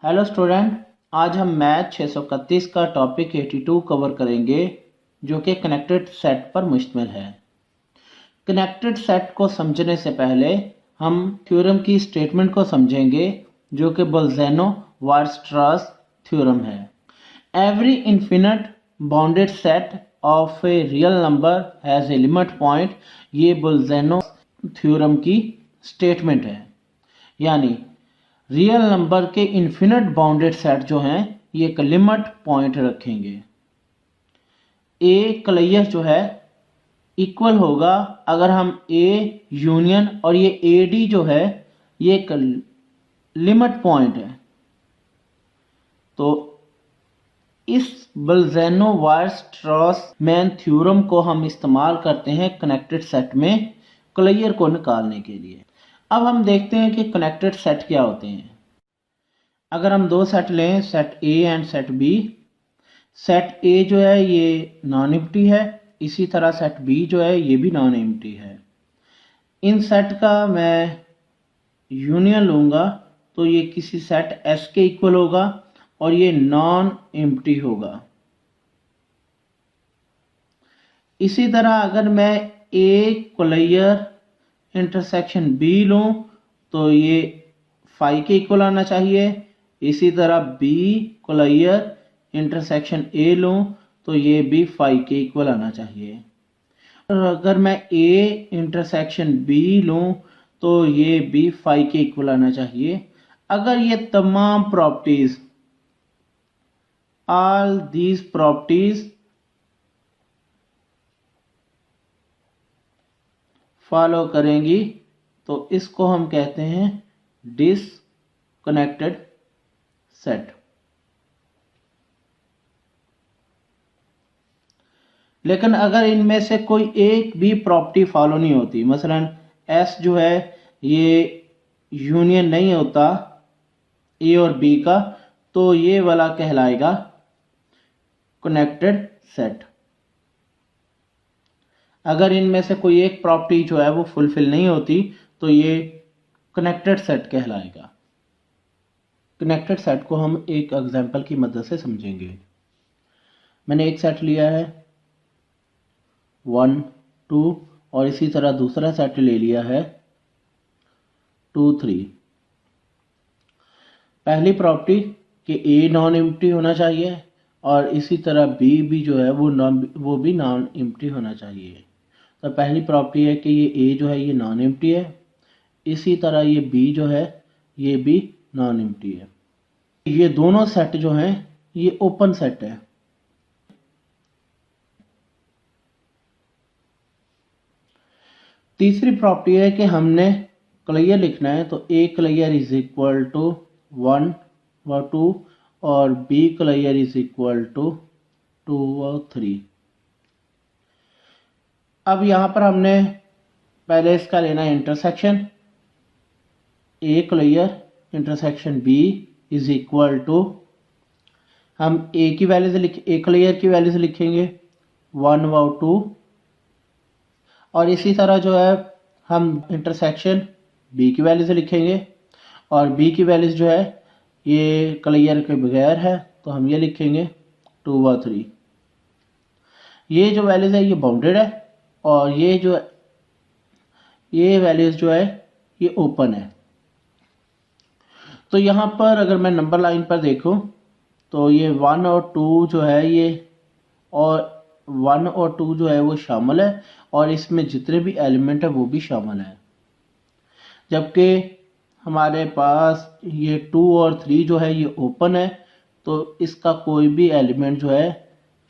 Hello student, आज हम math 631 का टॉपिक 82 कवर करेंगे जो कि कनेक्टेड सेट पर मुश्तमिल है। कनेक्टेड सेट को समझने से पहले हम थ्योरम की स्टेटमेंट को समझेंगे जो कि बोल्ज़ैनो-वायरस्ट्रास थ्योरम है। Every infinite bounded set of a real number has a limit point. ये बोल्ज़ैनो थ्योरम की स्टेटमेंट है, यानी रियल नंबर के इन्फिनिट बाउंडेड सेट जो हैं ये एक लिमिट पॉइंट रखेंगे। ए क्लियर जो है इक्वल होगा अगर हम ए यूनियन और ये ए डी जो है ये एक लिमिट पॉइंट है। तो इस बोल्ज़ैनो-वायरस्ट्रास मैन थ्योरम को हम इस्तेमाल करते हैं कनेक्टेड सेट में क्लियर को निकालने के लिए। अब हम देखते हैं कि कनेक्टेड सेट क्या होते हैं। अगर हम दो सेट लें, set A and set B, set A जो है ये नॉन एम्प्टी है, इसी तरह सेट बी जो है ये भी नॉन एम्प्टी है। इन सेट का मैं यूनियन लूँगा तो ये किसी सेट एस के इक्वल होगा और ये नॉन एम्प्टी होगा। इसी तरह अगर मैं ए क्लियर इंटरसेक्शन बी लूँ तो ये फाई के इक्वल आना चाहिए। इसी तरह बी क्लियर इंटरसेक्शन ए लूँ तो ये भी फाई के इक्वल आना चाहिए। और अगर मैं ए इंटरसेक्शन बी लूँ तो ये भी फाई के इक्वल आना चाहिए। अगर ये तमाम properties all these properties follow करेंगी तो इसको हम कहते हैं डिसकनेक्टेड सेट। लेकिन अगर इनमें से कोई एक भी प्रॉपर्टी फॉलो नहीं होती, मसलन एस जो है ये यूनियन नहीं होता ए और बी का, तो ये वाला कहलाएगा कनेक्टेड सेट। अगर इनमें से कोई एक प्रॉपर्टी जो है वो फुलफिल नहीं होती तो ये कनेक्टेड सेट कहलाएगा। कनेक्टेड सेट को हम एक एग्जांपल की मदद से समझेंगे। मैंने एक सेट लिया है 1 2 और इसी तरह दूसरा सेट ले लिया है 2 3। पहली प्रॉपर्टी कि ए नॉन एम्प्टी होना चाहिए और इसी तरह बी भी जो है वो भी नॉन एम्प्टी होना चाहिए। तो पहली प्रॉपर्टी है कि ये ए जो है ये नॉन एम्प्टी है, इसी तरह ये बी जो है ये भी नॉन एम्प्टी है। ये दोनों सेट जो हैं ये ओपन सेट है। तीसरी प्रॉपर्टी है कि हमने क्लियर लिखना है तो A clear is equal to 1 व 2 और B clear is equal to 2 व 3। अब यहाँ पर हमने पहले इसका लेना है intersection. A clear intersection B is equal to, हम ए की वैल्यू से ए क्लियर की वैल्यू से लिखेंगे 1 व 2 और इसी तरह जो है हम इंटरसेक्शन बी की वैल्यू से लिखेंगे और बी की वैल्यूज जो है ये क्लियर के बगैर है तो हम ये लिखेंगे 2 व 3। ये जो वैल्यूज है ये बाउंडेड है और ये वैल्यूज जो है ये ओपन है। तो यहाँ पर अगर मैं नंबर लाइन पर देखूँ तो ये 1 और 2 जो है ये और 1 और 2 जो है वो शामिल है और इसमें जितने भी एलिमेंट है वो भी शामिल है, जबकि हमारे पास ये 2 और 3 जो है ये ओपन है तो इसका कोई भी एलिमेंट जो है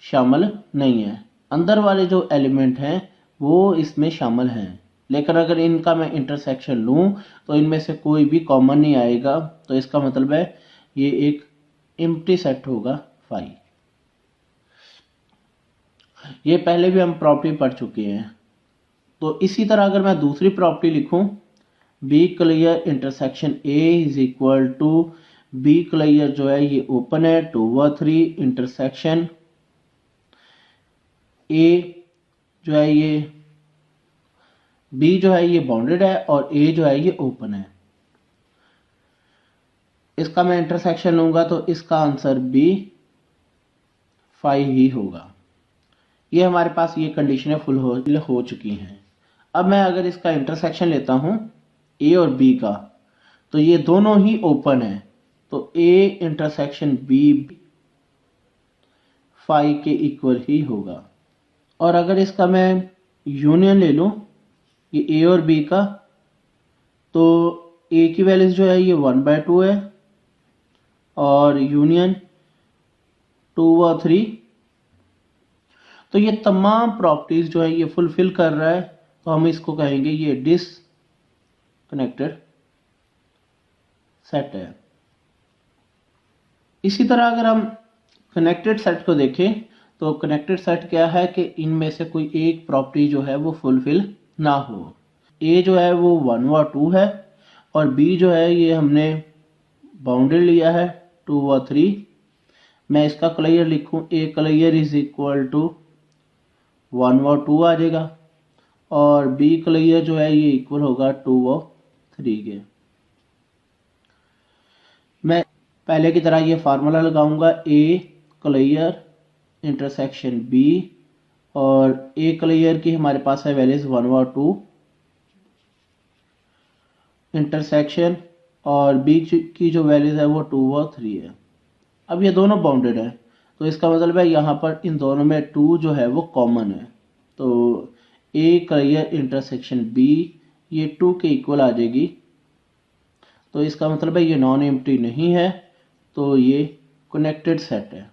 शामिल नहीं है। अंदर वाले जो एलिमेंट हैं वो इसमें शामिल हैं, लेकिन अगर इनका मैं इंटरसेक्शन लूँ तो इनमें से कोई भी कॉमन नहीं आएगा, तो इसका मतलब है ये एक एम्प्टी सेट होगा फाई। ये पहले भी हम प्रॉपर्टी पढ़ चुके हैं। तो इसी तरह अगर मैं दूसरी प्रॉपर्टी लिखूं B clear intersection A is equal to B clear जो है ये ओपन है 2 व 3 इंटरसेक्शन ए जो है ये बी जो है ये बाउंडेड है और ए जो है ये ओपन है। इसका मैं इंटरसेक्शन लूँगा तो इसका आंसर बी 5 ही होगा। ये हमारे पास ये कंडीशनें फुल हो चुकी हैं। अब मैं अगर इसका इंटरसेक्शन लेता हूँ ए और बी का, तो ये दोनों ही ओपन है, तो ए इंटरसेक्शन बी 5 के इक्वल ही होगा। और अगर इसका मैं यूनियन ले लूँ ये ए और बी का, तो ए की वैल्यूज जो है ये 1/2 है और यूनियन 2 व 3, तो ये तमाम प्रॉपर्टीज जो है ये फुलफिल कर रहा है, तो हम इसको कहेंगे ये डिसकनेक्टेड सेट है। इसी तरह अगर हम कनेक्टेड सेट को देखें तो कनेक्टेड सेट क्या है कि इनमें से कोई एक प्रॉपर्टी जो है वो फुलफिल ना हो। ए जो है वो 1 व 2 है और बी जो है ये हमने बाउंडेड लिया है 2 व 3। मैं इसका क्लियर लिखूं, ए क्लियर इज इक्वल टू 1 व 2 आ जाएगा और बी क्लियर जो है ये इक्वल होगा 2 व 3 के। मैं पहले की तरह ये फार्मूला लगाऊंगा, ए क्लियर इंटरसेक्शन बी, और ए क्लियर की हमारे पास है वैल्यूज 1 व 2 इंटरसेक्शन, और बी की जो वैल्यूज है वो 2 व 3 है। अब ये दोनों बाउंडेड है, तो इसका मतलब है यहाँ पर इन दोनों में 2 जो है वो कॉमन है, तो ए क्लियर इंटरसेक्शन बी ये 2 के इक्वल आ जाएगी, तो इसका मतलब है ये नॉन एम्प्टी नहीं है, तो ये कनेक्टेड सेट है।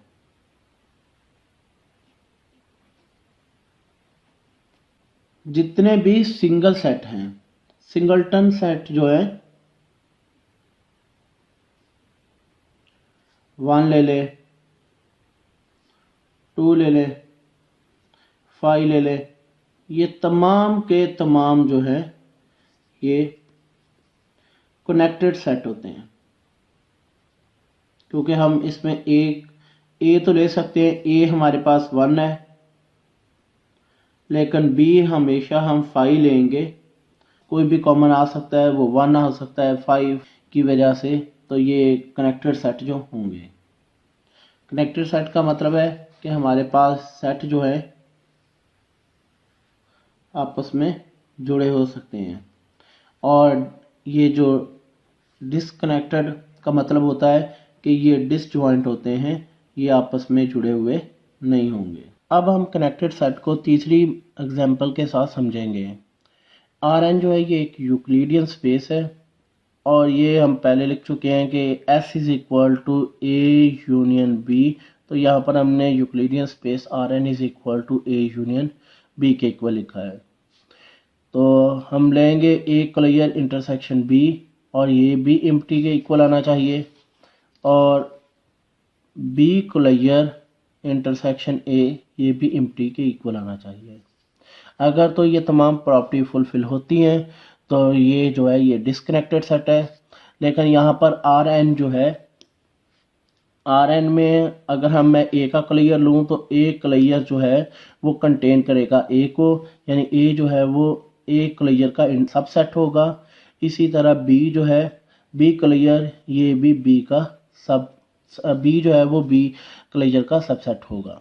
जितने भी सिंगल सेट हैं, सिंगलटन सेट जो है 1 ले ले, 2 ले ले, 5 ले ले, ये तमाम के तमाम जो है ये कनेक्टेड सेट होते हैं, क्योंकि हम इसमें एक ए तो ले सकते हैं, ए हमारे पास 1 है, लेकिन बी हमेशा हम 5 लेंगे, कोई भी कॉमन आ सकता है, वो 1 आ सकता है 5 की वजह से, तो ये कनेक्टेड सेट जो होंगे। कनेक्टेड सेट का मतलब है कि हमारे पास सेट जो है आपस में जुड़े हो सकते हैं, और ये जो डिसकनेक्टेड का मतलब होता है कि ये डिसजॉइंट होते हैं, ये आपस में जुड़े हुए नहीं होंगे। अब हम कनेक्टेड सेट को तीसरी एग्जांपल के साथ समझेंगे। Rn जो है ये एक यूक्लिडियन स्पेस है, और ये हम पहले लिख चुके हैं कि S is equal to A union B, तो यहाँ पर हमने Euclidean space Rn is equal to A union B के इक्वल लिखा है। तो हम लेंगे ए क्लियर इंटरसेक्शन बी, और ये बी एम्प्टी के इक्वल आना चाहिए, और बी क्लियर इंटरसेक्शन ए ये भी एम्प्टी के इक्वल आना चाहिए। अगर तो ये तमाम प्रॉपर्टी फुलफिल होती हैं तो ये जो है ये डिसकनेक्टेड सेट है। लेकिन यहाँ पर आर एन जो है, आर एन में अगर मैं ए का क्लियर लूँ तो ए क्लियर जो है वो कंटेन करेगा ए को, यानी ए जो है वो ए क्लियर का सबसेट होगा। इसी तरह बी जो है, बी क्लियर ये भी बी का बी जो है वो बी क्लियर का सबसेट होगा।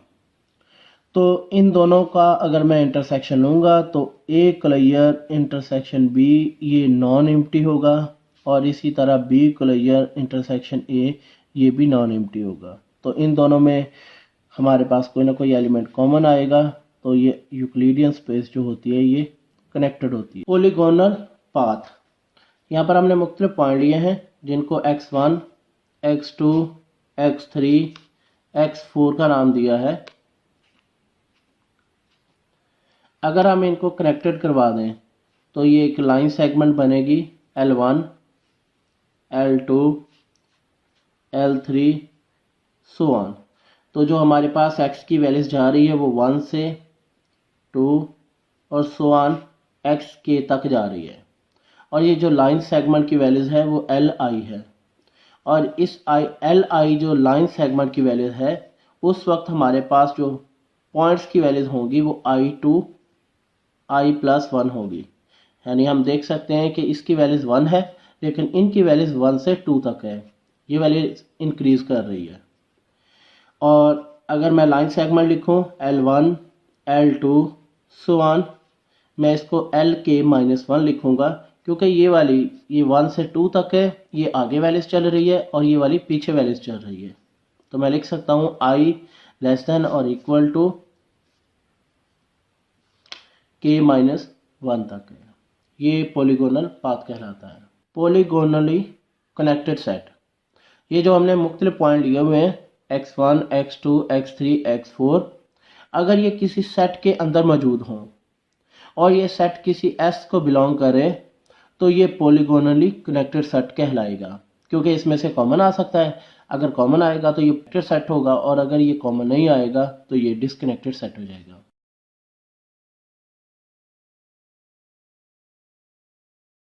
तो इन दोनों का अगर मैं इंटरसेक्शन लूँगा तो ए क्लियर इंटरसेक्शन बी ये नॉन एम्प्टी होगा, और इसी तरह बी क्लियर इंटरसेक्शन ए ये भी नॉन एम्प्टी होगा। तो इन दोनों में हमारे पास कोई ना कोई एलिमेंट कॉमन आएगा, तो ये यूक्लिडियन स्पेस जो होती है ये कनेक्टेड होती है। पॉलीगोनल पाथ, यहाँ पर हमने मुख्तलिफ पॉइंट लिए हैं जिनको x1, x2, x3, x4 का नाम दिया है। अगर हम इनको कनेक्टेड करवा दें तो ये एक लाइन सेगमेंट बनेगी L1, L2, L3 so on. तो जो हमारे पास x की वैल्यूज जा रही है वो 1 से 2 और सो ऑन x के तक जा रही है, और ये जो लाइन सेगमेंट की वैल्यूज है वो Li है, और इस Li जो लाइन सेगमेंट की वैल्यूज है उस वक्त हमारे पास जो पॉइंट्स की वैल्यूज होंगी वो I2 I+1 होगी। यानी हम देख सकते हैं कि इसकी वैल्यूज 1 है लेकिन इनकी वैल्यूज 1 से 2 तक है, ये वैल्यू इंक्रीज कर रही है। और अगर मैं लाइन सेगमेंट लिखूं L1 L2 सो ऑन, मैं इसको LK-1 लिखूंगा क्योंकि ये 1 से 2 तक है, ये आगे वैल्यूज चल रही है और ये वाली पीछे वैल्यूज चल रही है। तो मैं लिख सकता हूँ I लेस देन और इक्वल टू K-1 तक है। ये पॉलीगोनल पाथ कहलाता है। पॉलीगोनली कनेक्टेड सेट, ये जो हमने मुख्तलिफ पॉइंट लिए हुए हैं x1 x2 x3 x4, अगर ये किसी सेट के अंदर मौजूद हों और ये सेट किसी S को बिलोंग करे तो ये पॉलीगोनली कनेक्टेड सेट कहलाएगा, क्योंकि इसमें से कॉमन आ सकता है। अगर कॉमन आएगा तो ये कनेक्टेड सेट होगा और अगर ये कॉमन नहीं आएगा तो ये डिसकनेक्टेड सेट हो जाएगा।